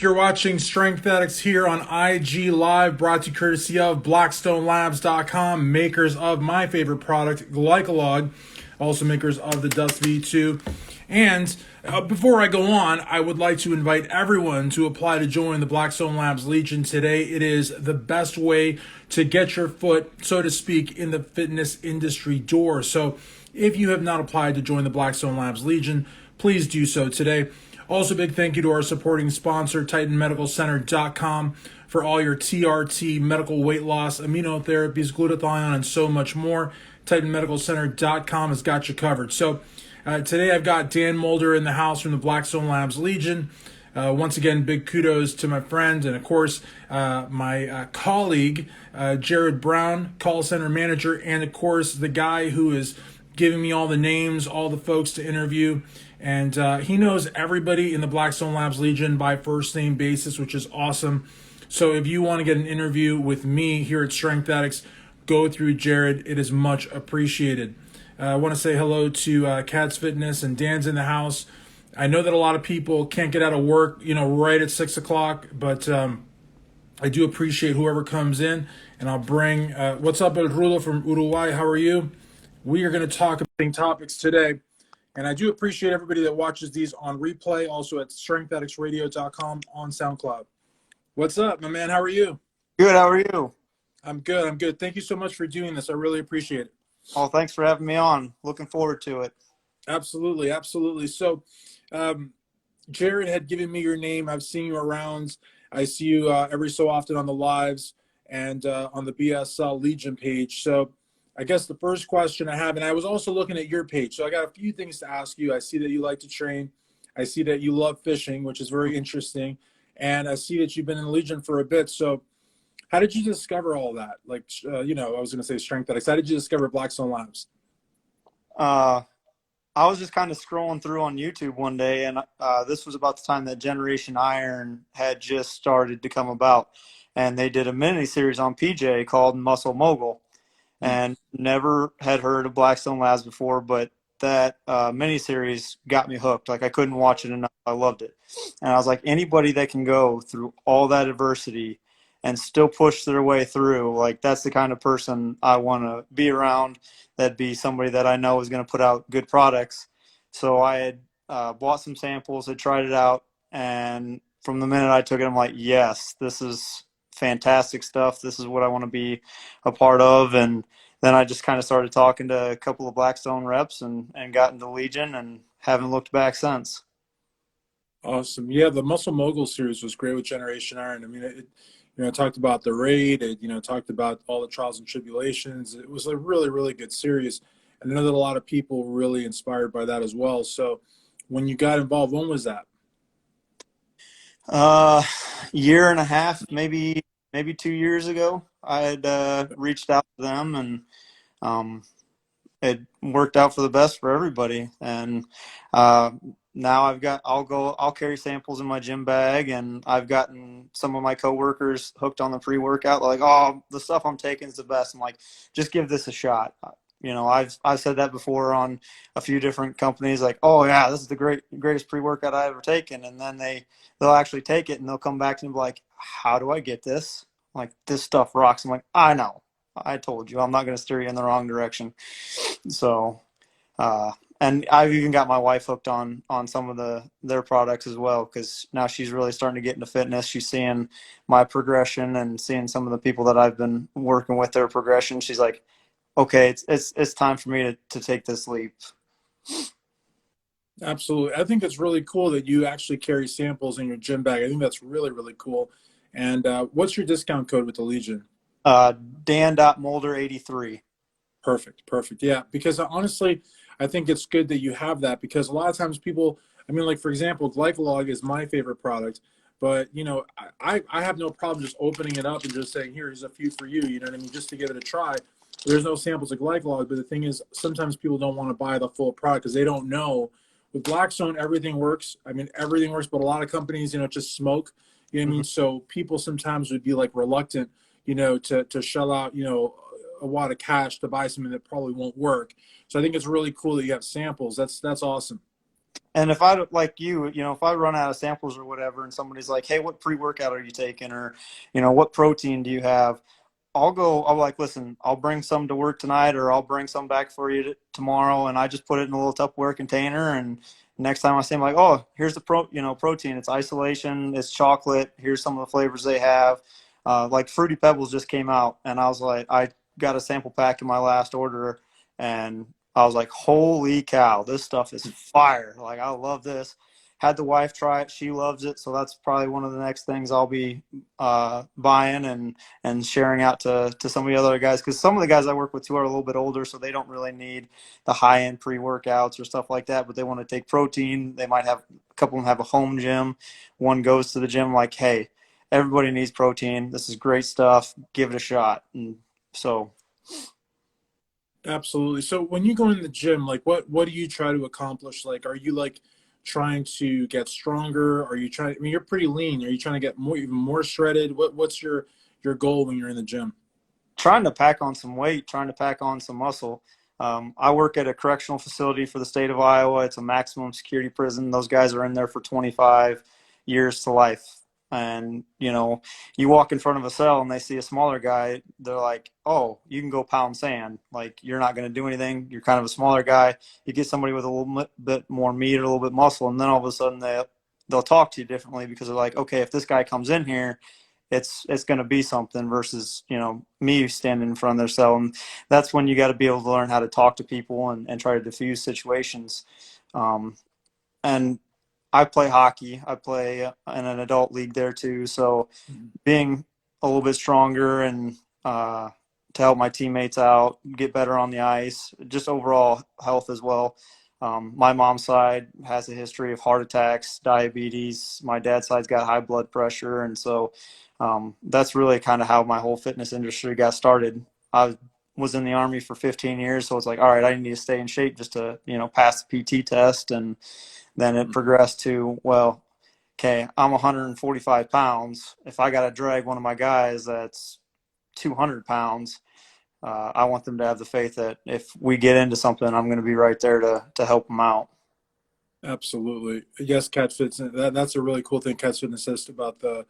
You're watching Strength Addicts here on IG Live, brought to you courtesy of BlackstoneLabs.com, makers of my favorite product, Glycolog, also makers of the Dust V2. And before I go on, I would like to invite everyone to apply to join the Blackstone Labs Legion today. It is the best way to get your foot, so to speak, in the fitness industry door. So if you have not applied to join the Blackstone Labs Legion, please do so today. Also, big thank you to our supporting sponsor, TitanMedicalCenter.com, for all your TRT, medical weight loss, immunotherapies, glutathione, and so much more. TitanMedicalCenter.com has got you covered. So today I've got Dan Mulder in the house from the Blackstone Labs Legion. Once again, big kudos to my friend and, of course, my colleague, Jared Brown, call center manager, and, of course, the guy who is giving me all the names, all the folks to interview. And he knows everybody in the Blackstone Labs Legion by first name basis, which is awesome. So if you want to get an interview with me here at Strength Addicts, go through Jared. It is much appreciated. I want to say hello to Cats Fitness, and Dan's in the house. I know that a lot of people can't get out of work, right at 6 o'clock, but I do appreciate whoever comes in. And I'll bring, what's up, El Rulo from Uruguay? How are you? We are going to talk about topics today. And I do appreciate everybody that watches these on replay, also at StrengthAddictsRadio.com on SoundCloud. What's up, my man? How are you? Good. How are you? I'm good. Thank you so much for doing this. I really appreciate it. Oh, thanks for having me on. Looking forward to it. Absolutely. So, Jared had given me your name. I've seen you around. I see you every so often on the lives and on the BSL Legion page. So, I guess the first question I have, and I was also looking at your page, so I got a few things to ask you. I see that you like to train. I see that you love fishing, which is very interesting. And I see that you've been in the Legion for a bit. So how did you discover all that? Like, I was going to say Strength Addicts. How did you discover Blackstone Labs? I was just kind of scrolling through on YouTube one day, and this was about the time that Generation Iron had just started to come about. And they did a mini-series on PJ called Muscle Mogul. And never had heard of Blackstone Labs before, but that miniseries got me hooked. Like, I couldn't watch it enough. I loved it. And I was like, anybody that can go through all that adversity and still push their way through, like, that's the kind of person I want to be around. That'd be somebody that I know is going to put out good products. So I had bought some samples, had tried it out, and from the minute I took it, I'm like, yes, this is fantastic stuff. This is what I want to be a part of. And then I just kind of started talking to a couple of Blackstone reps and got into Legion and haven't looked back since. Awesome. Yeah, the Muscle Mogul series was great with Generation Iron. I mean, it talked about the raid. It, talked about all the trials and tribulations. It was a really, really good series. And I know that a lot of people were really inspired by that as well. So when you got involved, when was that? Year and a half, maybe 2 years ago. I had reached out to them, and it worked out for the best for everybody. And now I'll carry samples in my gym bag, and I've gotten some of my coworkers hooked on the pre-workout. Like, oh, the stuff I'm taking is the best. I'm like, just give this a shot. I've said that before on a few different companies, like, oh yeah, this is the greatest pre-workout I've ever taken. And then they'll actually take it and they'll come back to me like, how do I get this? Like, this stuff rocks. I'm like, I know, I told you, I'm not going to steer you in the wrong direction. So, and I've even got my wife hooked on some of their products as well, because now she's really starting to get into fitness. She's seeing my progression and seeing some of the people that I've been working with, their progression. She's like, okay, it's time for me to take this leap. Absolutely. I think it's really cool that you actually carry samples in your gym bag. I think that's really, really cool. And what's your discount code with the Legion? Dan.Mulder83. Perfect. Yeah, because honestly, I think it's good that you have that, because a lot of times people, like, for example, Glycolog is my favorite product. But, I have no problem just opening it up and just saying, here's a few for you, just to give it a try. There's no samples of Glycolog, but the thing is, sometimes people don't want to buy the full product because they don't know. With Blackstone, everything works. Everything works, but a lot of companies, just smoke. You know what I mean? So people sometimes would be like reluctant, to shell out, a wad of cash to buy something that probably won't work. So I think it's really cool that you have samples. That's awesome. And if I like if I run out of samples or whatever, and somebody's like, "Hey, what pre-workout are you taking?" or, "What protein do you have?" I'll like, "Listen, I'll bring some to work tonight, or I'll bring some back for you tomorrow," and I just put it in a little Tupperware container. And next time I see them, like, "Oh, here's the protein. It's isolation. It's chocolate. Here's some of the flavors they have." Like Fruity Pebbles just came out, and I was like, I got a sample pack in my last order, and I was like, "Holy cow, this stuff is fire!" Like, I love this. Had the wife try it; she loves it. So that's probably one of the next things I'll be buying and sharing out to some of the other guys, because some of the guys I work with too are a little bit older, so they don't really need the high end pre workouts or stuff like that. But they want to take protein. They might have a couple of them have a home gym. One goes to the gym like, "Hey, everybody needs protein. This is great stuff. Give it a shot." And so Absolutely. So when you go in the gym, like what do you try to accomplish? Like, are you like trying to get stronger? Are you trying, I mean, you're pretty lean. Are you trying to get more, even more shredded? What's your goal when you're in the gym? trying to pack on some weight, trying to pack on some muscle. I work at a correctional facility for the state of Iowa. It's a maximum security prison. Those guys are in there for 25 years to life. And, you walk in front of a cell and they see a smaller guy. They're like, "Oh, you can go pound sand. Like, you're not going to do anything. You're kind of a smaller guy." You get somebody with a little bit more meat or a little bit muscle, and then all of a sudden they'll talk to you differently, because they're like, "Okay, if this guy comes in here, it's going to be something," versus me standing in front of their cell. And that's when you got to be able to learn how to talk to people and try to diffuse situations. And I play hockey. I play in an adult league there too, so being a little bit stronger and to help my teammates out, get better on the ice, just overall health as well. My mom's side has a history of heart attacks, diabetes. My dad's side's got high blood pressure, and so that's really kind of how my whole fitness industry got started. I was in the Army for 15 years, so it's like, all right, I need to stay in shape just to pass the PT test. And then it progressed to, well, okay, I'm 145 pounds. If I got to drag one of my guys that's 200 pounds, I want them to have the faith that if we get into something, I'm going to be right there to help them out. Absolutely. Yes, Cat Fitness. That's a really cool thing Cat Fitness says about the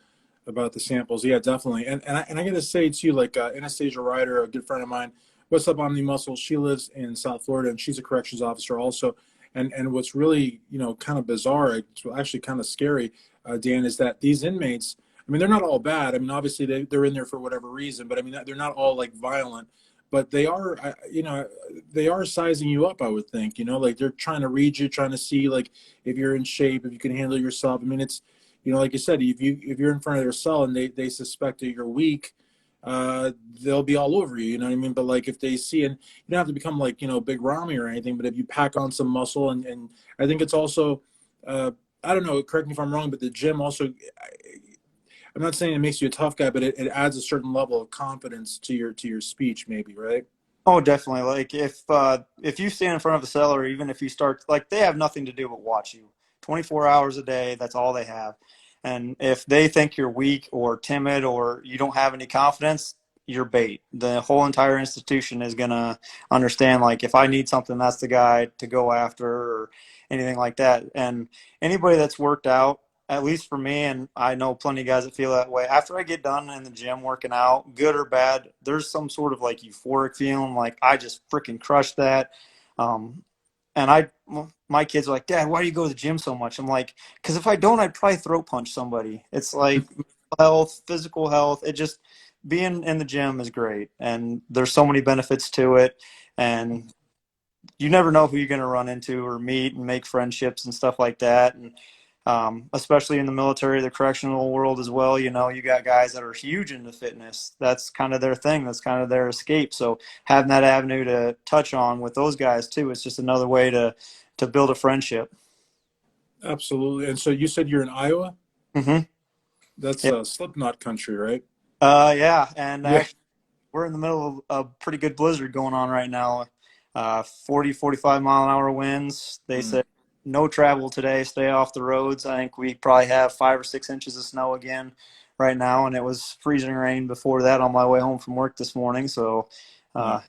samples. Yeah, definitely. And I got to say too, like Anastasia Ryder, a good friend of mine, what's up Omni Muscle? She lives in South Florida and she's a corrections officer also. And what's really kind of bizarre, it's actually kind of scary, Dan, is that these inmates. I mean, they're not all bad. I mean, obviously they're in there for whatever reason, but I mean, they're not all like violent. But they are, they are sizing you up. I would think, like they're trying to read you, trying to see like if you're in shape, if you can handle yourself. I mean, it's like you said, if you're in front of their cell and they suspect that you're weak, they'll be all over you. You know what I mean? But like if they see, and you don't have to become like Big Ramy or anything, but if you pack on some muscle, and I think it's also, I don't know, correct me if I'm wrong, but the gym also, I'm not saying it makes you a tough guy, but it adds a certain level of confidence to your speech, maybe, right? Oh, definitely. Like if you stand in front of a cell, or even if you start, like, they have nothing to do but watch you 24 hours a day. That's all they have. And if they think you're weak or timid or you don't have any confidence, you're bait. The whole entire institution is going to understand, like, if I need something, that's the guy to go after, or anything like that. And anybody that's worked out, at least for me, and I know plenty of guys that feel that way, after I get done in the gym working out, good or bad, there's some sort of like euphoric feeling, like I just freaking crushed that. Um, and my kids are like, "Dad, why do you go to the gym so much?" I'm like, "Because if I don't, I'd probably throat punch somebody." It's like health, physical health. It just, being in the gym is great, and there's so many benefits to it. And you never know who you're going to run into or meet and make friendships and stuff like that. And especially in the military, the correctional world as well, you got guys that are huge into fitness. That's kind of their thing. That's kind of their escape. So having that avenue to touch on with those guys too, it's just another way to build a friendship. Absolutely. And so you said you're in Iowa? Mm-hmm. That's Yeah. Slipknot country, right? Yeah. And Yeah. actually, we're in the middle of a pretty good blizzard going on right now. 40, 45-mile-an-hour winds. They Mm. say no travel today. Stay off the roads. I think we probably have 5 or 6 inches of snow again right now, and it was freezing rain before that on my way home from work this morning. So Yeah.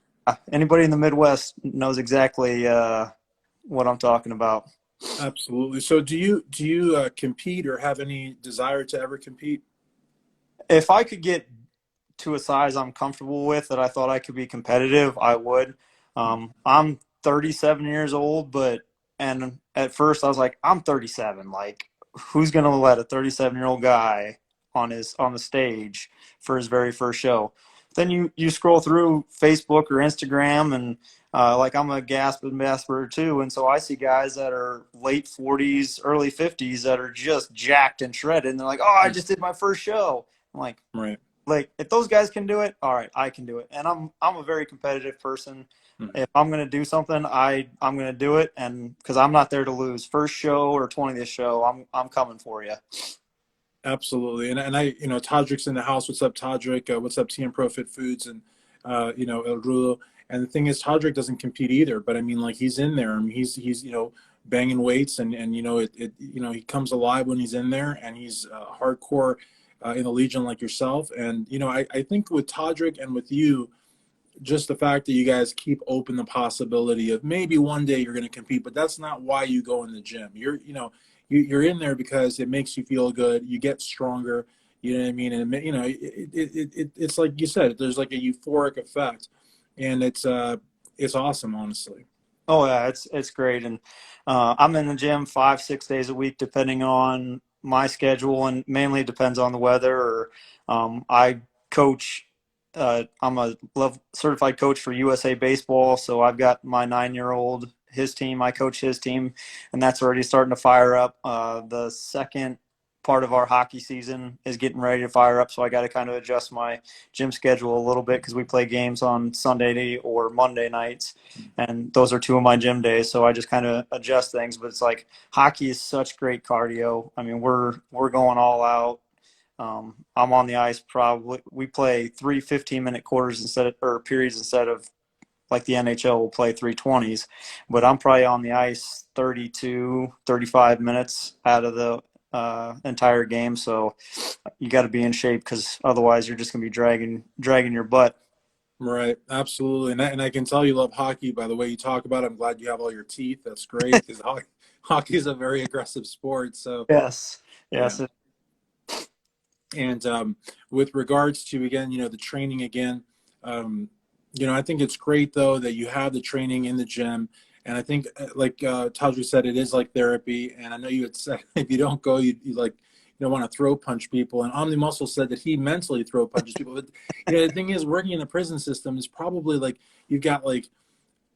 anybody in the Midwest knows exactly what I'm talking about. Absolutely. So do you compete or have any desire to ever compete? If I could get to a size I'm comfortable with that I thought I could be competitive, I would. I'm 37 years old, and at first I was like, I'm 37. Like, who's gonna let a 37-year-old guy on the stage for his very first show? Then you scroll through Facebook or Instagram, and like I'm a gasp ambassador too, and so I see guys that are late 40s, early 50s that are just jacked and shredded, and they're like, "Oh, I just did my first show." I'm Right. like if those guys can do it, all right, I can do it. And I'm a very competitive person. Mhm. If I'm gonna do something, I'm gonna do it, and because I'm not there to lose. First show or 20th show, I'm coming for you. Absolutely. And I, Todrick's in the house. What's up, Todrick? What's up, TM Pro Fit Foods and El Rulo. And the thing is, Todrick doesn't compete either. But I mean, like he's in there. I mean, he's banging weights and he comes alive when he's in there, and he's hardcore in the Legion like yourself. And I think with Todrick and with you, just the fact that you guys keep open the possibility of maybe one day you're going to compete, but that's not why you go in the gym. You're in there because it makes you feel good. You get stronger. You know what I mean? And it's like you said, there's like a euphoric effect, and it's awesome, honestly. Oh yeah, it's great, and I'm in the gym 5 6 days a week, depending on my schedule, and mainly depends on the weather. Or I coach. I'm a certified coach for USA Baseball, so I've got my 9-year-old, his team. I coach his team, and that's already starting to fire up. The second part of our hockey season is getting ready to fire up, so I got to kind of adjust my gym schedule a little bit because we play games on Sunday or Monday nights, and those are two of my gym days. So I just kind of adjust things. But it's like hockey is such great cardio. I mean, we're going all out. I'm on the ice probably. We play 3 15-minute quarters or periods instead of like the NHL will play 3 20s, but I'm probably on the ice 32, 35 minutes out of the entire game. So you got to be in shape because otherwise you're just going to be dragging your butt. Right, absolutely, and I can tell you love hockey by the way you talk about it. I'm glad you have all your teeth. That's great because hockey is a very aggressive sport. So Yes, yeah. yes, And with regards to again, the training again, I think it's great though that you have the training in the gym, and I think like Tadri said, it is like therapy. And I know you had said if you don't go, you like you don't want to throw punch people. And Omni Muscle said that he mentally throw punches people. But the thing is, working in the prison system is probably like you've got like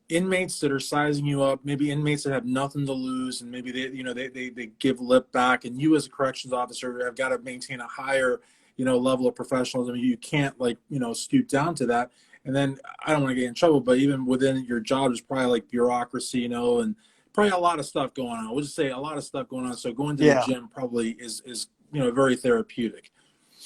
inmates that are sizing you up, maybe inmates that have nothing to lose, and maybe they give lip back, and you as a corrections officer have got to maintain a higher level of professionalism. You can't like stoop down to that. And then I don't want to get in trouble, but even within your job there's probably like bureaucracy, and probably a lot of stuff going on. We'll just say a lot of stuff going on. So going to the yeah. gym probably is very therapeutic.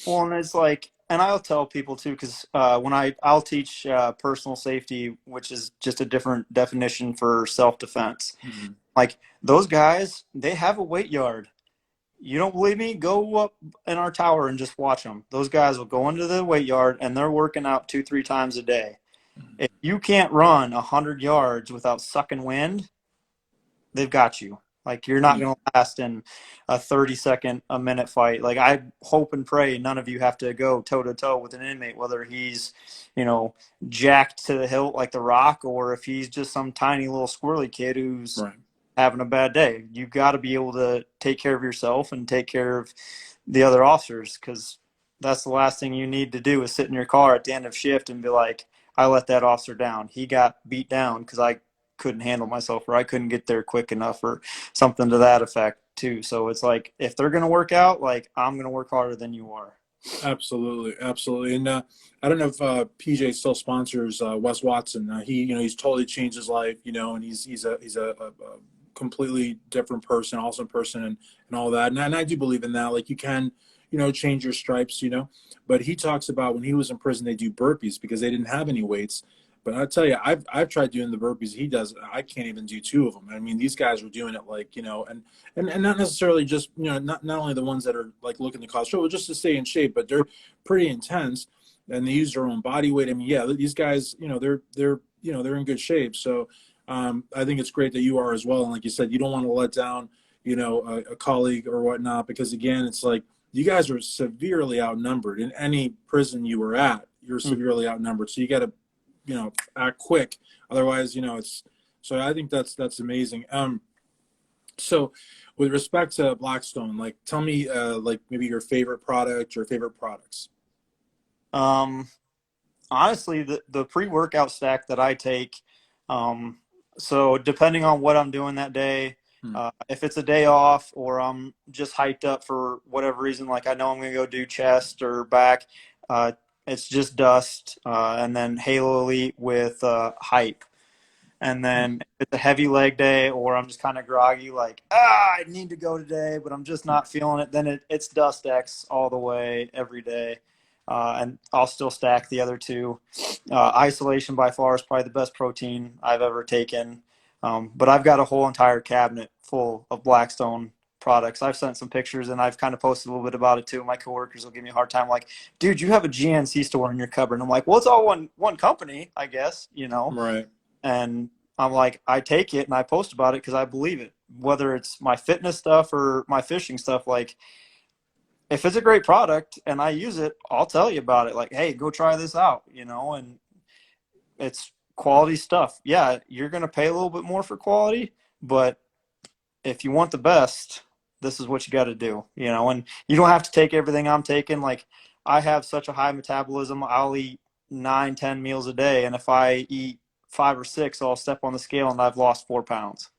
Well, and it's like, and I'll tell people too, because when I'll teach personal safety, which is just a different definition for self defense. Mhm. Like those guys, they have a weight yard. You don't believe me? Go up in our tower and just watch them. Those guys will go into the weight yard and they're working out 2 3 times a day. If you can't run 100 yards without sucking wind, they've got you. Like you're not Yeah. going to last in a 30-second, a minute fight. Like I hope and pray none of you have to go toe to toe with an inmate, whether he's, you know, jacked to the hilt like The Rock, or if he's just some tiny little squirrely kid who's Right. having a bad day. You've got to be able to take care of yourself and take care of the other officers, because that's the last thing you need to do is sit in your car at the end of shift and be like, I let that officer down. He got beat down because I couldn't handle myself, or I couldn't get there quick enough, or something to that effect too. So it's like if they're going to work out, like I'm going to work harder than you are. Absolutely, absolutely. And I don't know if PJ still sponsors Wes Watson. He's totally changed his life, and he's a completely different person, awesome person, and all that. And I do believe in that. Like you can, change your stripes, But he talks about when he was in prison, they do burpees because they didn't have any weights. But I tell you, I've tried doing the burpees he does. I can't even do two of them. I mean, these guys were doing it like, and not necessarily just, not only the ones that are like looking to cause trouble, just to stay in shape, but they're pretty intense and they use their own body weight. I mean, yeah, these guys, they're in good shape. So I think it's great that you are as well. And like you said, you don't want to let down, a colleague or whatnot, because again, it's like you guys are severely outnumbered in any prison you were at. You're Mm. severely outnumbered, so you got to, act quick. Otherwise, it's. So I think that's amazing. So with respect to Blackstone, like tell me, like maybe your favorite product, your favorite products. Um, Honestly, the pre-workout stack that I take, um, so depending on what I'm doing that day, Hmm. if it's a day off or I'm just hyped up for whatever reason, like I know I'm going to go do chest or back, uh, it's just dust, and then Halo Elite with hype. And then if it's a heavy leg day or I'm just kind of groggy, like, I need to go today, but I'm just not feeling it, then it's Dust X all the way every day. And I'll still stack the other two. Isolation by far is probably the best protein I've ever taken. But I've got a whole entire cabinet full of Blackstone products. I've sent some pictures and I've kind of posted a little bit about it too. My coworkers will give me a hard time, like, dude, you have a GNC store in your cupboard. And I'm like, well, it's all one company, I guess, you know. Right. And I'm like, I take it and I post about it because I believe it. Whether it's my fitness stuff or my fishing stuff, like if it's a great product and I use it, I'll tell you about it. Like, hey, go try this out, and it's quality stuff. Yeah, you're gonna pay a little bit more for quality, but if you want the best, this is what you got to do, and you don't have to take everything I'm taking. Like, I have such a high metabolism, I'll eat 9, 10 meals a day. And if I eat 5 or 6, I'll step on the scale and I've lost 4 pounds.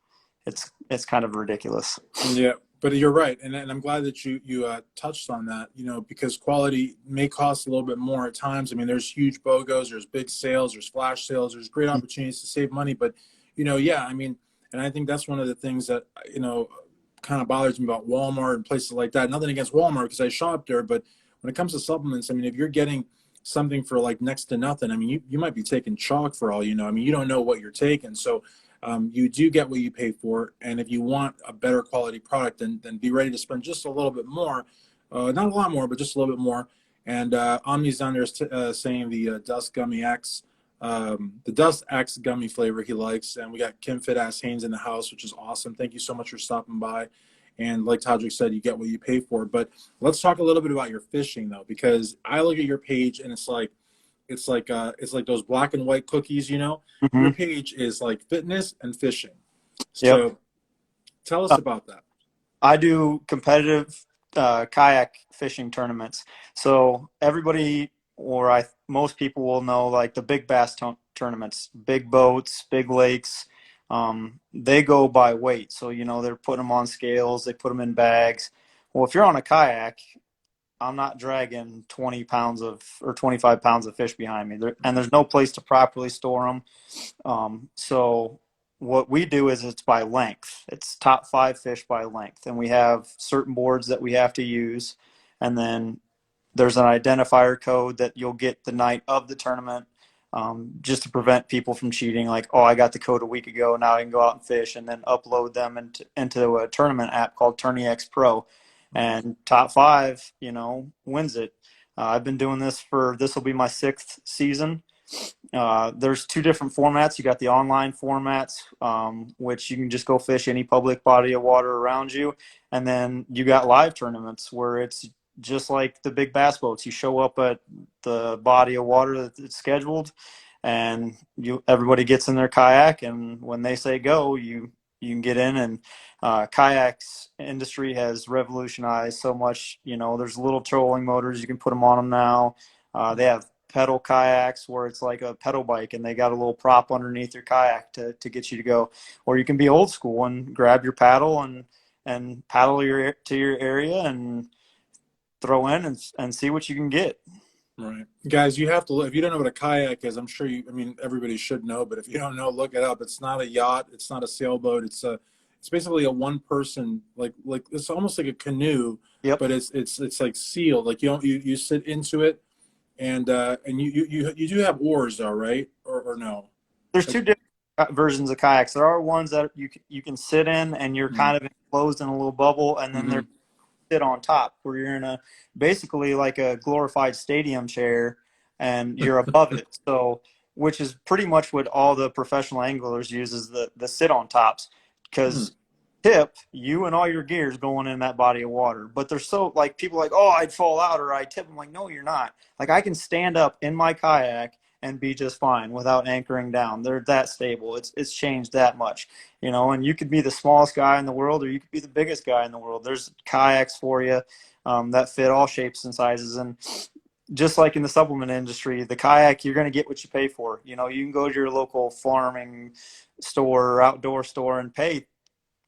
It's kind of ridiculous. Yeah, but you're right, and I'm glad that you touched on that. Because quality may cost a little bit more at times. I mean, there's huge BOGOs, there's big sales, there's flash sales, there's great opportunities to save money. But yeah, I mean, and I think that's one of the things that kind of bothers me about Walmart and places like that. Nothing against Walmart because I shop there, but when it comes to supplements, I mean, if you're getting something for like next to nothing, I mean, you might be taking chalk for all you know. I mean, you don't know what you're taking, so you do get what you pay for. And if you want a better quality product, then be ready to spend just a little bit more, not a lot more, but just a little bit more. And Omni's down there saying the Dust Gummy X, the Dust X gummy flavor he likes. And we got Kim Fit Ass Haynes in the house, which is awesome. Thank you so much for stopping by. And like Todrick said, you get what you pay for. But let's talk a little bit about your fishing though, because I look at your page and it's like those black and white cookies. Mm-hmm. Your page is like fitness and fishing. Yep. So tell us about that. I do competitive kayak fishing tournaments. So everybody, or most people will know, like the big bass tournaments, big boats, big lakes. They go by weight. So they're putting them on scales. They put them in bags. Well, if you're on a kayak, I'm not dragging 20 pounds or 25 pounds of fish behind me, and there's no place to properly store them. So what we do is it's by length. It's top 5 fish by length, and we have certain boards that we have to use, and then there's an identifier code that you'll get the night of the tournament, just to prevent people from cheating. Like, oh, I got the code a week ago, now I can go out and fish, and then upload them into a tournament app called TourneyX Pro, and top 5, wins it. I've been doing this this will be my 6th season. There's 2 different formats. You got the online formats, which you can just go fish any public body of water around you. And then you got live tournaments where it's just like the big bass boats. You show up at the body of water that's scheduled, and everybody gets in their kayak, and when they say go, you can get in. And kayaks industry has revolutionized so much. There's little trolling motors. You can put them on them now. They have pedal kayaks where it's like a pedal bike and they got a little prop underneath your kayak to get you to go. Or you can be old school and grab your paddle and paddle to your area and throw in and see what you can get. Right. Guys, you have to look. If you don't know what a kayak is, I'm sure I mean, everybody should know, but if you don't know, look it up. It's not a yacht. It's not a sailboat. It's basically a one person, like it's almost like a canoe, Yep. but it's like sealed. Like you sit into it, and you do have oars though, right? Or no? There's Like, 2 different versions of kayaks. There are ones that you can sit in and you're kind of enclosed in a little bubble, and then mm-hmm. there's sit on top where you're in basically like a glorified stadium chair and you're above it. So which is pretty much what all the professional anglers use, is the sit on tops. Hmm. Because tip, you and all your gear is going in that body of water. But they're so, like, people are like, oh, I'd fall out or I tip. I'm like, no, you're not. Like, I can stand up in my kayak and be just fine without anchoring down. They're that stable. It's changed that much, you know. And you could be the smallest guy in the world, or you could be the biggest guy in the world. There's kayaks for you that fit all shapes and sizes. And just like in the supplement industry, the kayak, you're going to get what you pay for. You know, you can go to your local farming store or outdoor store and pay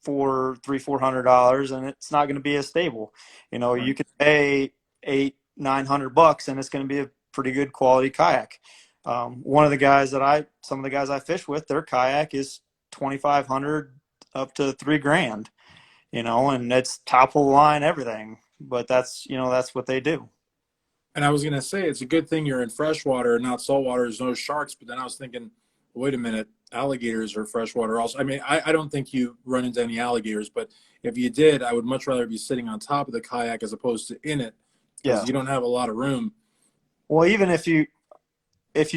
for $300-400, and it's not going to be as stable. You know, Right. you could pay $800-900, and it's going to be a pretty good quality kayak. Some of the guys I fish with, their kayak is 2,500 up to $3,000. You know, and it's top of the line everything. But that's, you know, that's what they do. And I was gonna say it's a good thing you're in freshwater and not saltwater. There's no sharks. But then I was thinking, wait a minute, alligators are freshwater also. I mean, I don't think you run into any alligators, but if you did, I would much rather be sitting on top of the kayak as opposed to in it, because Yeah. you don't have a lot of room. Well, even if you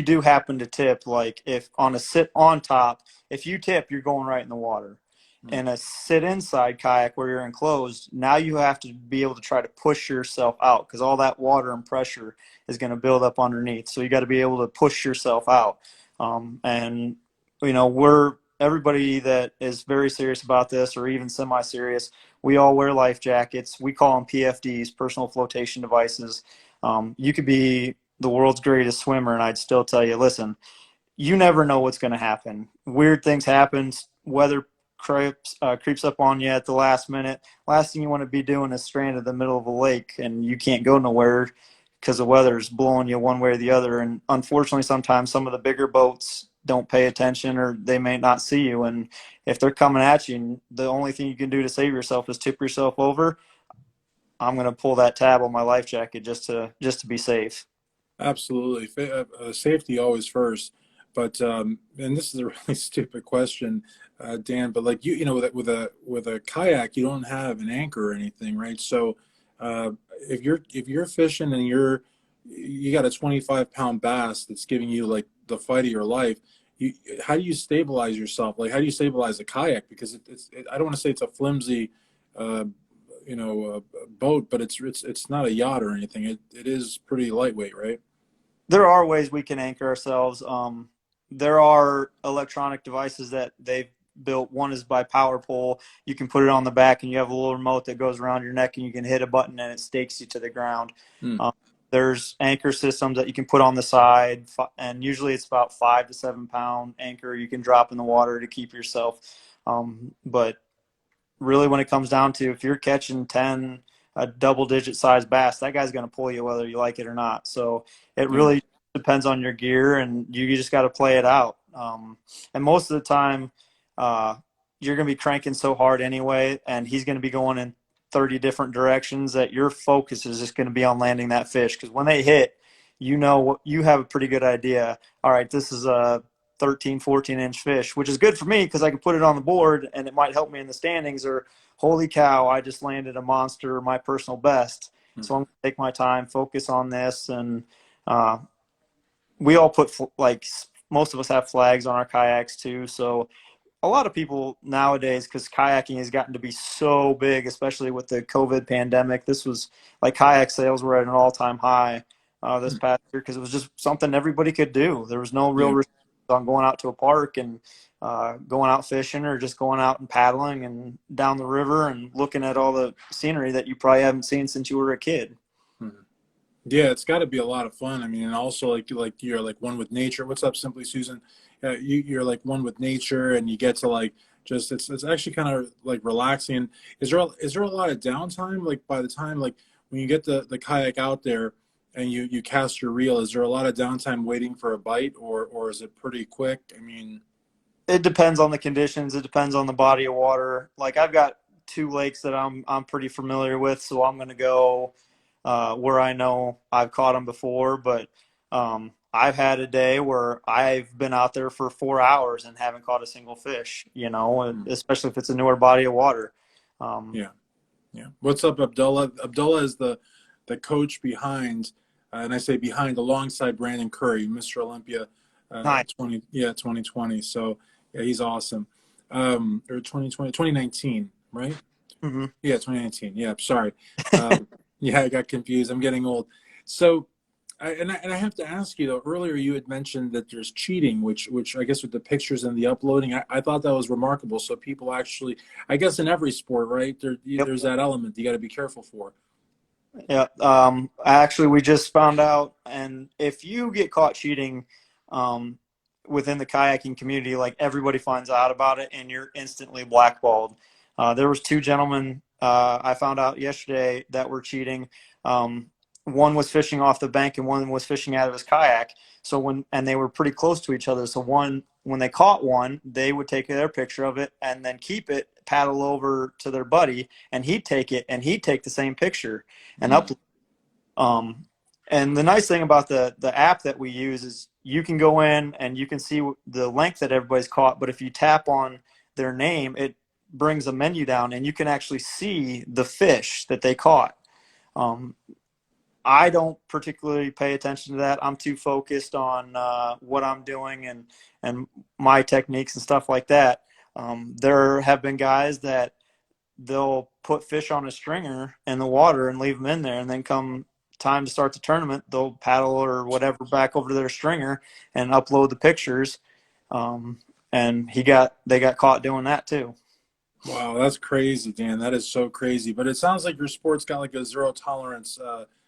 do happen to tip, like if on a sit on top, if you tip, you're going right in the water. Hmm. In a sit inside kayak where you're enclosed, now you have to be able to try to push yourself out, because all that water and pressure is going to build up underneath. So you got to be able to push yourself out. And, you know, everybody that is very serious about this, or even semi-serious, we all wear life jackets. We call them PFDs, personal flotation devices. You could be the world's greatest swimmer, and I'd still tell you, listen, you never know what's going to happen. Weird things happen. Weather creeps up on you at the last minute. Last thing you want to be doing is stranded in the middle of a lake and you can't go nowhere because the weather is blowing you one way or the other. And unfortunately, sometimes some of the bigger boats don't pay attention, or they may not see you. And if they're coming at you, and the only thing you can do to save yourself is tip yourself over, I'm going to pull that tab on my life jacket just to be safe. Absolutely. Safety always first. But and this is a really stupid question, Dan, but like you know, with a kayak, you don't have an anchor or anything, right? So uh, if you're fishing and you got a 25-pound bass that's giving you like the fight of your life, you how do you stabilize yourself? Like how do you stabilize a kayak? Because I don't want to say it's a flimsy uh, boat, but it's not a yacht or anything. It is pretty lightweight, right? There are ways we can anchor ourselves. There are electronic devices that they've built. One is by power pole. You can put it on the back, and you have a little remote that goes around your neck, and you can hit a button, and it stakes you to the ground. Hmm. Um, there's anchor systems that you can put on the side, and usually it's about 5 to 7 pound anchor you can drop in the water to keep yourself. But really, when it comes down to, if you're catching 10 a double digit size bass, that guy's going to pull you whether you like it or not. So it Yeah. really depends on your gear, and you just got to play it out. And most of the time, you're going to be cranking so hard anyway, and he's going to be going in 30 different directions, that your focus is just going to be on landing that fish. Because when they hit, you know what, you have a pretty good idea. All right, this is a 13-14 inch fish, which is good for me because I can put it on the board and it might help me in the standings. Or holy cow, I just landed a monster, my personal best. Hmm. So I'm going to take my time, focus on this. And uh, we all put, like, most of us have flags on our kayaks too. So a lot of people nowadays, because kayaking has gotten to be so big, especially with the COVID pandemic, this was like kayak sales were at an all-time high this Hmm. past year, because it was just something everybody could do. There was no real Yeah. restrictions on going out to a park and going out fishing, or just going out and paddling and down the river and looking at all the scenery that you probably haven't seen since you were a kid. Hmm. Yeah, it's got to be a lot of fun. I mean, and also like you're like one with nature. What's up, Simply Susan? You're like one with nature, and you get to like just it's actually kind of like relaxing. Is there a lot of downtime? Like by the time like when you get the kayak out there and you cast your reel, is there a lot of downtime waiting for a bite, or is it pretty quick? I mean, It depends on the conditions. It depends on the body of water. Like, I've got two lakes that I'm pretty familiar with, so I'm going to go where I know I've caught them before. But I've had a day where I've been out there for 4 hours and haven't caught a single fish. You know, hmm, especially if it's a newer body of water. Um, yeah. Yeah. What's up, Abdullah? Abdullah is the coach behind, and I say behind alongside Brandon Curry, Mr. Olympia. Nice. 2020. So yeah, he's awesome. Or 2020, 2019, right? Hmm. Yeah, 2019. Yeah, sorry. Um, yeah, I got confused. I'm getting old. So, and I have to ask you though. Earlier, you had mentioned that there's cheating, which I guess with the pictures and the uploading, I thought that was remarkable. So people actually, I guess in every sport, right? Yep. There's that element you got to be careful for. Yeah. Actually, we just found out, and if you get caught cheating, um, within the kayaking community, like everybody finds out about it, and you're instantly blackballed. There was two gentlemen I found out yesterday that were cheating. Um, one was fishing off the bank, and one was fishing out of his kayak. So and they were pretty close to each other. So when they caught one, they would take their picture of it and then keep it, paddle over to their buddy, and he'd take it, and he'd take the same picture and Mm. upload. Um, and the nice thing about the app that we use is you can go in and you can see the length that everybody's caught. But if you tap on their name, it brings a menu down, and you can actually see the fish that they caught. Um, I don't particularly pay attention to that. I'm too focused on what I'm doing and my techniques and stuff like that. There have been guys that they'll put fish on a stringer in the water and leave them in there, and then come time to start the tournament, they'll paddle or whatever back over to their stringer and upload the pictures. Um, and they got caught doing that too. Wow, that's crazy, Dan. That is so crazy. But it sounds like your sport's got like a zero tolerance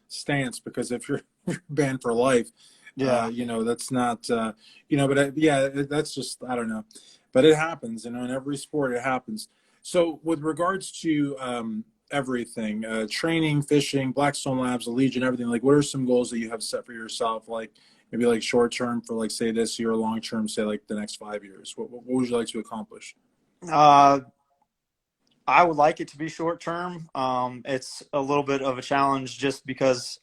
stance because if you're, you're banned for life, Yeah. that's not, but yeah, that's just, I don't know. But it happens, in every sport it happens. So with regards to everything, training, fishing, Blackstone Labs, the Legion, everything, like what are some goals that you have set for yourself? Like maybe like short term for like, say this year, long term, say like the next 5 years. What would you like to accomplish? Uh, I would like it to be short term. It's a little bit of a challenge just because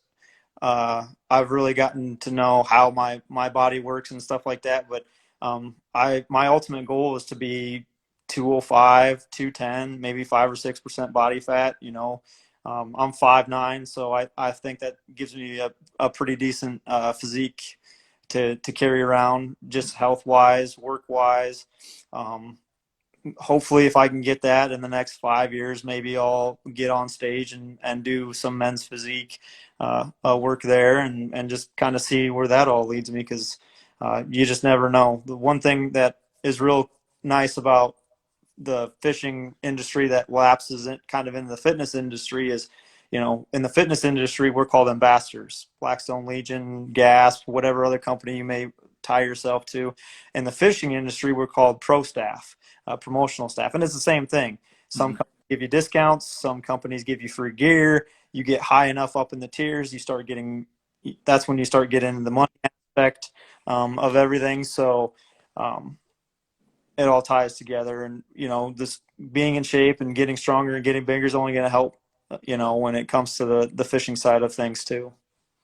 I've really gotten to know how my body works and stuff like that. But I my ultimate goal is to be 205, 210, maybe 5 or 6% body fat. I'm 5'9", so I think that gives me a pretty decent physique to carry around, just health wise, work wise. Um, Hopefully if I can get that in the next 5 years, maybe I'll get on stage and do some men's physique work there, and just kind of see where that all leads me, because you just never know. The one thing that is real nice about the fishing industry that lapses in, kind of in the fitness industry is, in the fitness industry, we're called ambassadors, Blackstone, Legion, Gasp, whatever other company you may tie yourself to. In the fishing industry, we're called pro staff, promotional staff. And it's the same thing. Some Mhm. companies give you discounts. Some companies give you free gear. You get high enough up in the tiers, that's when you start getting the money aspect of everything. So, um, it all ties together, and this being in shape and getting stronger and getting bigger is only going to help, when it comes to the fishing side of things too.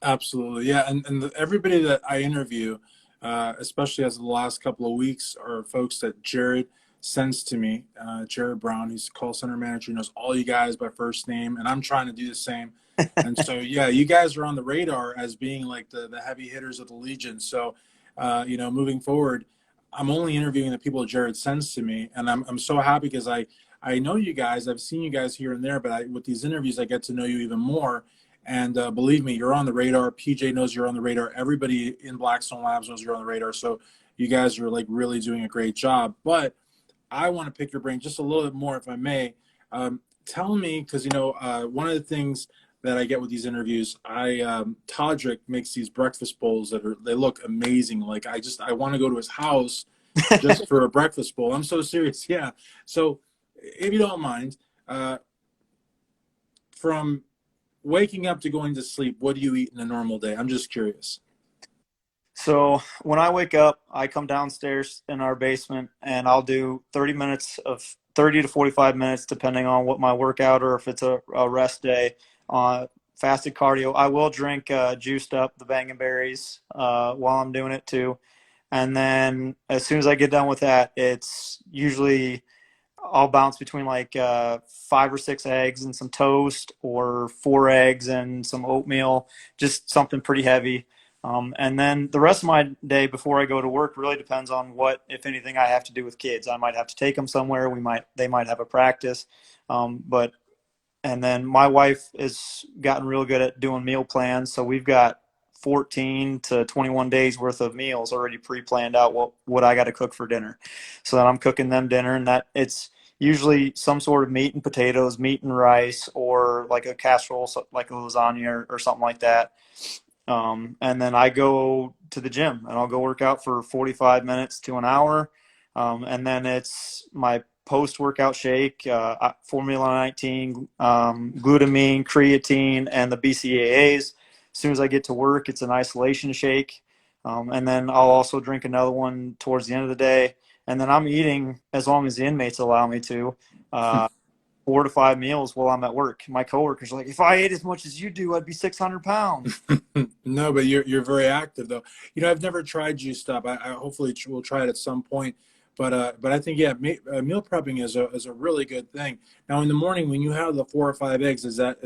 Absolutely, yeah, and everybody that I interview, especially as of the last couple of weeks, are folks that Jared sends to me. Jared Brown, he's a call center manager, knows all you guys by first name, and I'm trying to do the same. And so, yeah, you guys are on the radar as being like the heavy hitters of the Legion. So, moving forward, I'm only interviewing the people Jared sends to me, and I'm so happy because I know you guys, I've seen you guys here and there, but with these interviews, I get to know you even more. And believe me, you're on the radar. PJ knows you're on the radar. Everybody in Blackstone Labs knows you're on the radar. So you guys are like really doing a great job. But I want to pick your brain just a little bit more, if I may. Tell me, because one of the things that I get with these interviews, Todrick makes these breakfast bowls they look amazing. Like I want to go to his house just for a breakfast bowl. I'm so serious. Yeah. So if you don't mind, from waking up to going to sleep, what do you eat in a normal day? I'm just curious. So when I wake up, I come downstairs in our basement, and I'll do 30 to 45 minutes, depending on what my workout, or if it's a rest day, fasted cardio. I will drink juiced up the bang and berries while I'm doing it too. And then as soon as I get done with that, it's usually I'll bounce between like 5 or 6 eggs and some toast, or 4 eggs and some oatmeal, just something pretty heavy. And then the rest of my day before I go to work really depends on what, if anything, I have to do with kids. I might have to take them somewhere. They might have a practice. But and then my wife has gotten real good at doing meal plans. So we've got 14 to 21 days worth of meals already pre-planned out what I got to cook for dinner. So that I'm cooking them dinner, and that it's usually some sort of meat and potatoes, meat and rice, or like a casserole, like a lasagna or something like that. And then I go to the gym and I'll go work out for 45 minutes to an hour. And then it's my post workout shake, Formula 19, glutamine, creatine, and the BCAAs. As soon as I get to work, it's an isolation shake. And then I'll also drink another one towards the end of the day. And then I'm eating, as long as the inmates allow me to, 4 to 5 meals while I'm at work. My coworkers are like, if I ate as much as you do, I'd be 600 pounds. No, but you're very active though. You know, I've never tried juice stop. I hopefully will try it at some point. But I think yeah, meal prepping is a really good thing. Now in the morning when you have the 4 or 5 eggs, is that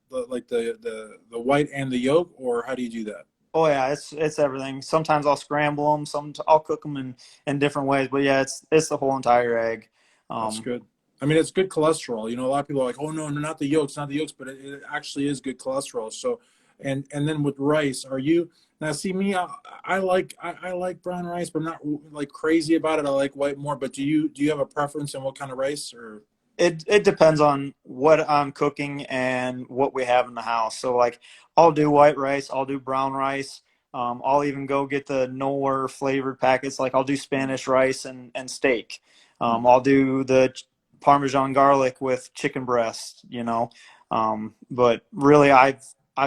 like the white and the yolk, or how do you do that? Oh yeah, it's everything. Sometimes I'll scramble them. I'll cook them in different ways. But yeah, it's the whole entire egg. That's Um, good. I mean, it's good cholesterol. You know, a lot of people are like, "Oh no, no, not the yolks, not the yolks," but it actually is good cholesterol. So, and then with rice, are you now? See me, I like brown rice, but I'm not like crazy about it. I like white more. But do you have a preference in what kind of rice or? it depends on what I'm cooking and what we have in the house. So like I'll do white rice, I'll do brown rice. I'll even go get the Knorr flavored packets. Like I'll do Spanish rice and steak. I'll do the Parmesan garlic with chicken breast, you know. But really I've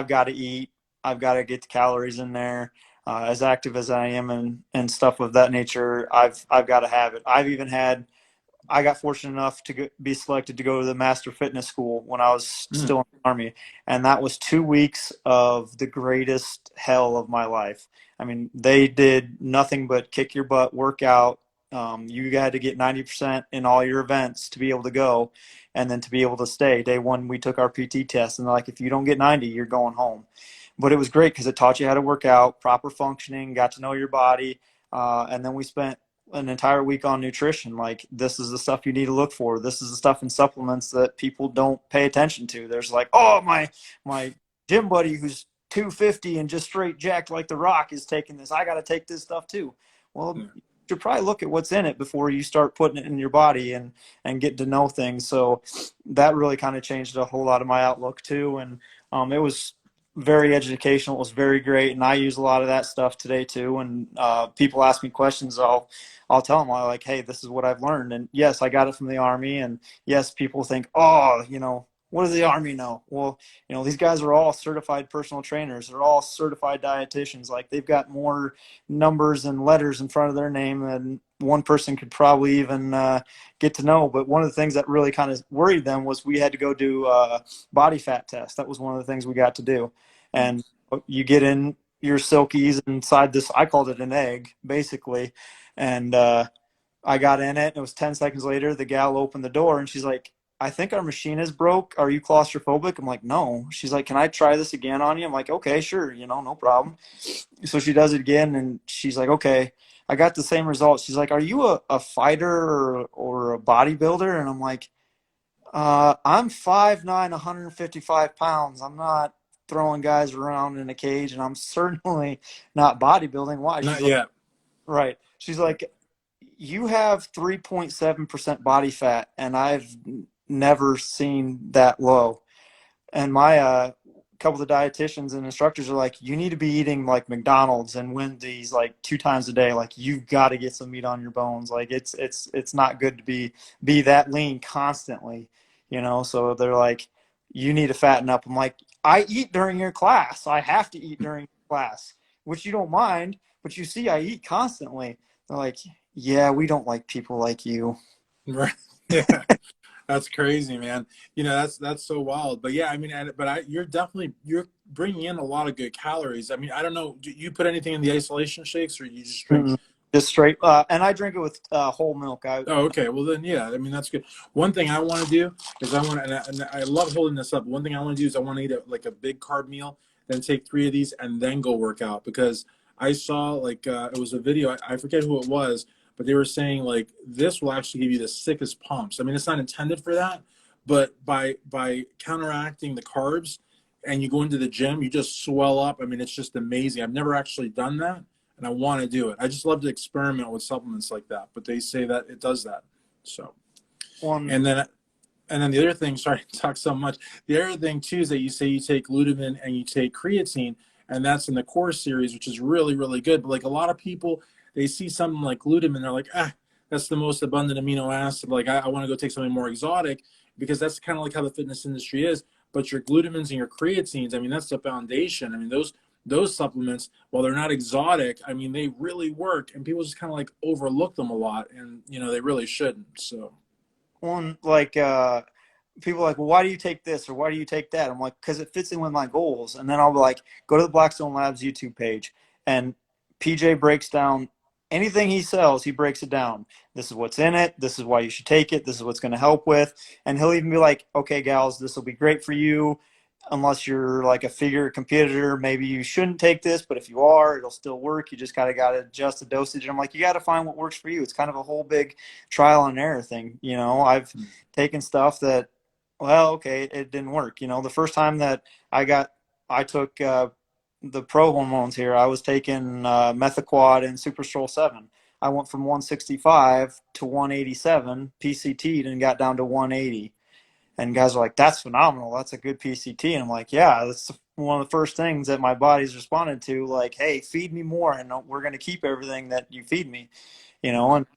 got to eat. I've got to get the calories in there. As active as I am and stuff of that nature, I've got to have it. I got fortunate enough to be selected to go to the Master Fitness School when I was Mm, still in the Army. And that was 2 weeks of the greatest hell of my life. I mean, they did nothing but kick your butt, work out. You had to get 90% in all your events to be able to go and then to be able to stay. Day one, we took our PT test, and they're like, if you don't get 90, you're going home. But it was great because it taught you how to work out, proper functioning, got to know your body. And then we spent an entire week on nutrition. Like, this is the stuff you need to look for. This is the stuff in supplements that people don't pay attention to. There's like, oh, my gym buddy who's 250 and just straight jacked like the Rock is taking this. I got to take this stuff too. Well, yeah. you should probably look at what's in it before you start putting it in your body and get to know things. So that really kind of changed a whole lot of my outlook too. And it was very educational. It was very great, and I use a lot of that stuff today too. And people ask me questions, I'll tell them, I'm like, hey, this is what I've learned. And yes, I got it from the Army. And yes, people think, oh, what does the Army know? Well, these guys are all certified personal trainers. They're all certified dietitians. Like, they've got more numbers and letters in front of their name than one person could probably even get to know. But one of the things that really kind of worried them was we had to go do a body fat test. That was one of the things we got to do. And you get in your silkies inside this, I called it an egg, basically. And I got in it, and it was 10 seconds later, the gal opened the door, and she's like, I think our machine is broke. Are you claustrophobic? I'm like, no. She's like, can I try this again on you? I'm like, okay, sure, no problem. So she does it again, and she's like, okay. I got the same result. She's like, are you a fighter or a bodybuilder? And I'm like, I'm 5'9", 155 pounds. I'm not throwing guys around in a cage, and I'm certainly not bodybuilding. Why? Not She's like, yet. right. She's like, you have 3.7% body fat, and I've never seen that low. And my couple of the dietitians and instructors are like, you need to be eating like McDonald's and Wendy's like 2 times a day. Like, you've got to get some meat on your bones. Like, it's not good to be that lean constantly, So they're like, you need to fatten up. I'm like, I eat during your class. I have to eat during class, which you don't mind, but you see, I eat constantly. They're like, yeah, we don't like people like you. Right. Yeah. That's crazy, man. That's so wild. But yeah, I mean, you're bringing in a lot of good calories. I mean, I don't know. Do you put anything in the isolation shakes, or you just drink? Mm-mm. Just straight, and I drink it with whole milk. Oh, okay. Well, then, yeah. I mean, that's good. One thing I want to do is and I love holding this up. One thing I want to do is I want to eat like a big carb meal then take 3 of these, and then go work out. Because I saw like it was a video. I forget who it was, but they were saying like this will actually give you the sickest pumps. I mean, it's not intended for that, but by counteracting the carbs, and you go into the gym, you just swell up. I mean, it's just amazing. I've never actually done that, and I want to do it. I just love to experiment with supplements like that, but they say that it does that. So, One, and then the other thing, sorry to talk so much. The other thing too is that you say you take glutamine and you take creatine, and that's in the core series, which is really, really good. But like a lot of people, they see something like glutamine, they're like, that's the most abundant amino acid. Like I want to go take something more exotic, because that's kind of like how the fitness industry is. But your glutamines and your creatines, I mean, that's the foundation. I mean, those supplements, while they're not exotic, I mean, they really work, and people just kind of like overlook them a lot, and they really shouldn't. So. one like people are like, well, why do you take this or why do you take that? I'm like, because it fits in with my goals. And then I'll be like, go to the Blackstone Labs YouTube page, and PJ breaks down anything he sells. He breaks it down. This is what's in it. This is why you should take it. This is what's going to help with. And he'll even be like, okay, gals, this will be great for you. Unless you're like a figure competitor, maybe you shouldn't take this, but if you are, it'll still work. You just got to adjust the dosage. And I'm like, you got to find what works for you. It's kind of a whole big trial and error thing. I've taken stuff that, well, okay, it didn't work. The first time that I took the pro hormones here, I was taking Methaquad and Superstrol 7. I went from 165 to 187, PCT'd, and got down to 180. And guys are like, that's phenomenal. That's a good PCT. And I'm like, yeah, that's one of the first things that my body's responded to. Like, hey, feed me more, and we're going to keep everything that you feed me. And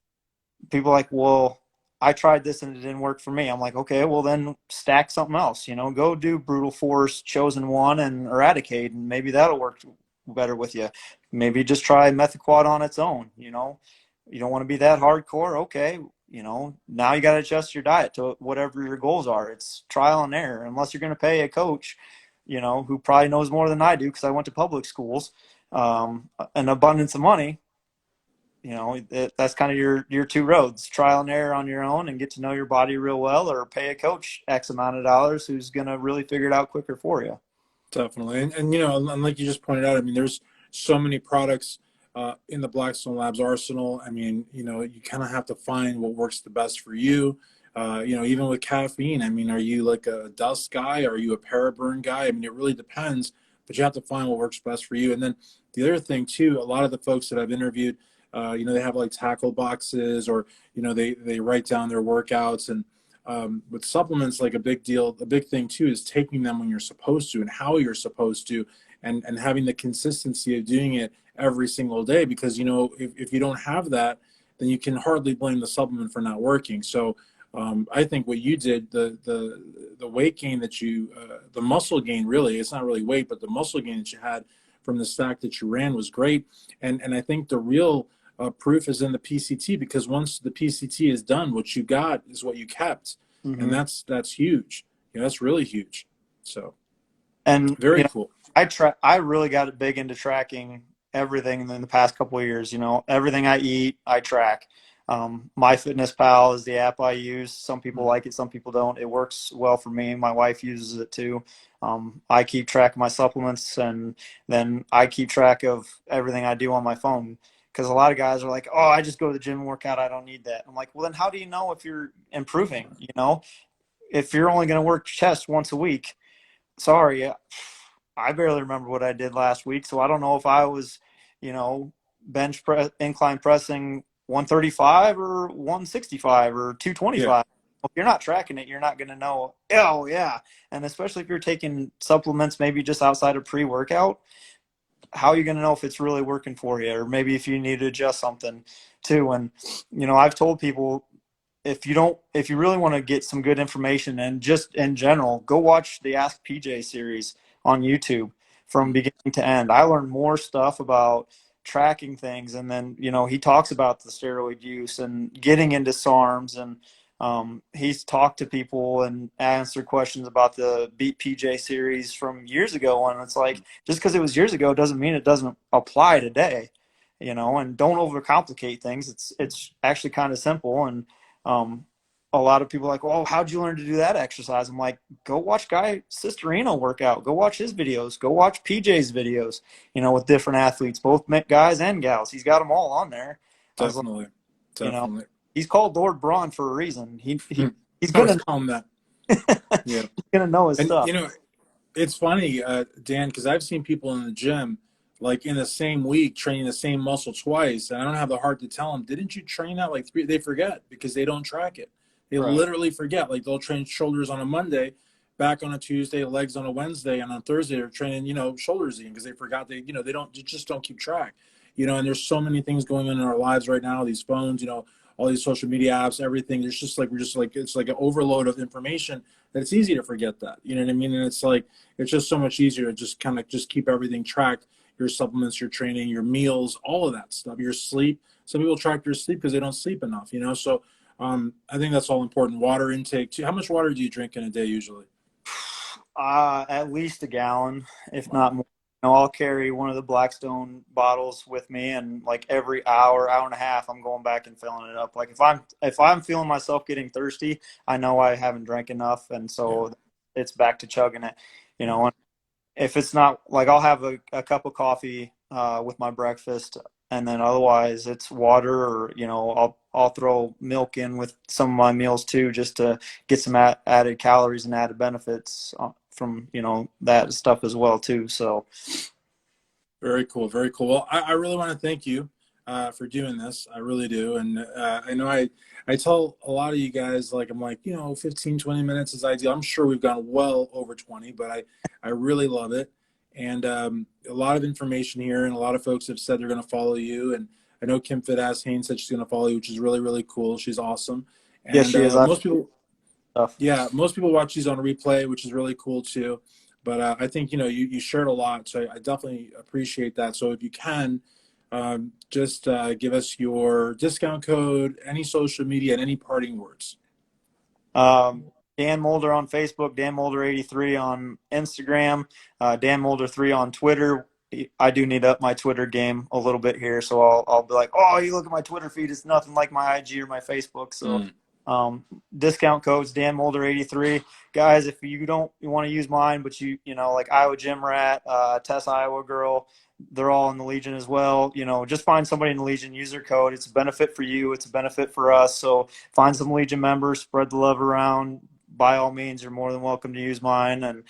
people are like, well, I tried this and it didn't work for me. I'm like, okay, well then stack something else. Go do Brutal Force, Chosen One, and Eradicate, and maybe that'll work better with you. Maybe just try Methaquad on its own. You don't want to be that hardcore. Okay, now you got to adjust your diet to whatever your goals are. It's trial and error. Unless you're going to pay a coach, who probably knows more than I do because I went to public schools, an abundance of money. That's kind of your two roads: trial and error on your own and get to know your body real well, or pay a coach X amount of dollars who's going to really figure it out quicker for you. Definitely. And like you just pointed out, I mean, there's so many products in the Blackstone Labs arsenal. I mean, you kind of have to find what works the best for you. Even with caffeine, I mean, are you like a dust guy? Are you a paraburn guy? I mean, it really depends, but you have to find what works best for you. And then the other thing too, a lot of the folks that I've interviewed, they have like tackle boxes, or, they write down their workouts. And with supplements, like a big thing too is taking them when you're supposed to and how you're supposed to, and having the consistency of doing it every single day. Because, if you don't have that, then you can hardly blame the supplement for not working. So I think what you did, the weight gain that the muscle gain, really, it's not really weight, but the muscle gain that you had from the stack that you ran was great. And I think the real proof is in the PCT, because once the PCT is done, what you got is what you kept. Mm-hmm. And that's huge. That's really huge. So, and very cool. I really got big into tracking everything in the past couple of years. Everything I eat, I track. MyFitnessPal is the app I use. Some people like it, some people don't. It works well for me. My wife uses it too. I keep track of my supplements, and then I keep track of everything I do on my phone. Because a lot of guys are like, oh, I just go to the gym and work out. I don't need that. I'm like, well, then how do you know if you're improving? If you're only going to work chest once a week, sorry, I barely remember what I did last week. So I don't know if I was, bench press, incline pressing 135 or 165 or 225. Yeah. If you're not tracking it, you're not going to know. Oh, yeah. And especially if you're taking supplements maybe just outside of pre-workout, how are you going to know if it's really working for you, or maybe if you need to adjust something too? And, I've told people, if you really want to get some good information, and just in general, go watch the Ask PJ series on YouTube from beginning to end. I learned more stuff about tracking things. And then, he talks about the steroid use and getting into SARMs, and he's talked to people and answered questions about the Beat PJ series from years ago. And it's like, just because it was years ago doesn't mean it doesn't apply today, and don't overcomplicate things. It's actually kind of simple. And a lot of people are like, well, how'd you learn to do that exercise? I'm like, go watch Guy Cisterino work out. Go watch his videos. Go watch PJ's videos, with different athletes, both guys and gals. He's got them all on there. I was like, Definitely. you know, Definitely. he's called Lord Braun for a reason. He's I going was to calling that. Yeah. he's gonna know his And, stuff. it's funny, Dan, because I've seen people in the gym, like in the same week, training the same muscle twice, and I don't have the heart to tell them, didn't you train that like three? They forget because they don't track it. They Right. literally forget. Like they'll train shoulders on a Monday, back on a Tuesday, legs on a Wednesday, and on Thursday they're training, shoulders again because they forgot they just don't keep track. And there's so many things going on in our lives right now. These phones, all these social media apps, everything. There's just like it's like an overload of information that it's easy to forget that. You know what I mean? And it's like it's just so much easier to just kind of just keep everything tracked. Your supplements, your training, your meals, all of that stuff. Your sleep. Some people track their sleep because they don't sleep enough. So I think that's all important. Water intake too. How much water do you drink in a day usually? At least a gallon, if Wow. not more. I'll carry one of the Blackstone bottles with me, and like every hour, hour and a half, I'm going back and filling it up. Like if I'm feeling myself getting thirsty, I know I haven't drank enough, and Yeah. so it's back to chugging it. And if it's not like I'll have a cup of coffee with my breakfast, and then otherwise it's water, or I'll throw milk in with some of my meals too, just to get some added calories and added benefits from that stuff as well too. So Very cool. Very cool. Well, I really want to thank you for doing this. I really do. And I know I tell a lot of you guys, like, I'm like, 15, 20 minutes is ideal. I'm sure we've gone well over 20, but I really love it. And a lot of information here, and a lot of folks have said they're going to follow you. And I know Kim Fit-Ass Haynes said she's going to follow you, which is really, really cool. She's awesome. yes, And she is. most people, Stuff. yeah, most people watch these on replay, which is really cool too. But I think you shared a lot, so I definitely appreciate that. So if you can, just give us your discount code, any social media, and any parting words. Dan Mulder on Facebook, Dan Mulder 83 on Instagram, Dan Mulder 3 on Twitter. I do need up my Twitter game a little bit here, so I'll be like, oh, you look at my Twitter feed, it's nothing like my IG or my Facebook. So Mm. discount codes Dan Mulder 83. Guys, if you want to use mine, but like Iowa Gym Rat, Tess Iowa Girl, they're all in the Legion as well. Just find somebody in the Legion, use their code. It's a benefit for you. It's a benefit for us. So find some Legion members, spread the love around. By all means, you're more than welcome to use mine. And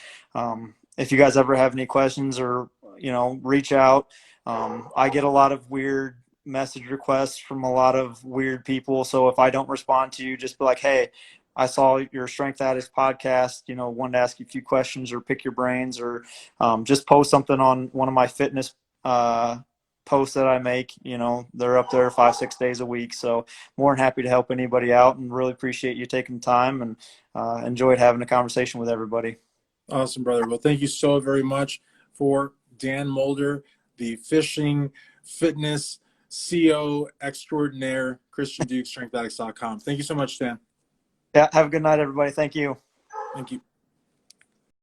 if you guys ever have any questions, or reach out. I get a lot of weird message requests from a lot of weird people. So if I don't respond to you, just be like, hey, I saw your Strength Addicts podcast, wanted to ask you a few questions or pick your brains, or just post something on one of my fitness posts that I make. They're up there 5-6 days a week. So more than happy to help anybody out, and really appreciate you taking the time, and enjoyed having a conversation with everybody. Awesome, brother. Well, thank you so very much for Dan Mulder, the fishing fitness CO extraordinaire, Christian Duke, StrengthAddicts.com. Thank you so much, Dan. Yeah, have a good night, everybody. Thank you. Thank you.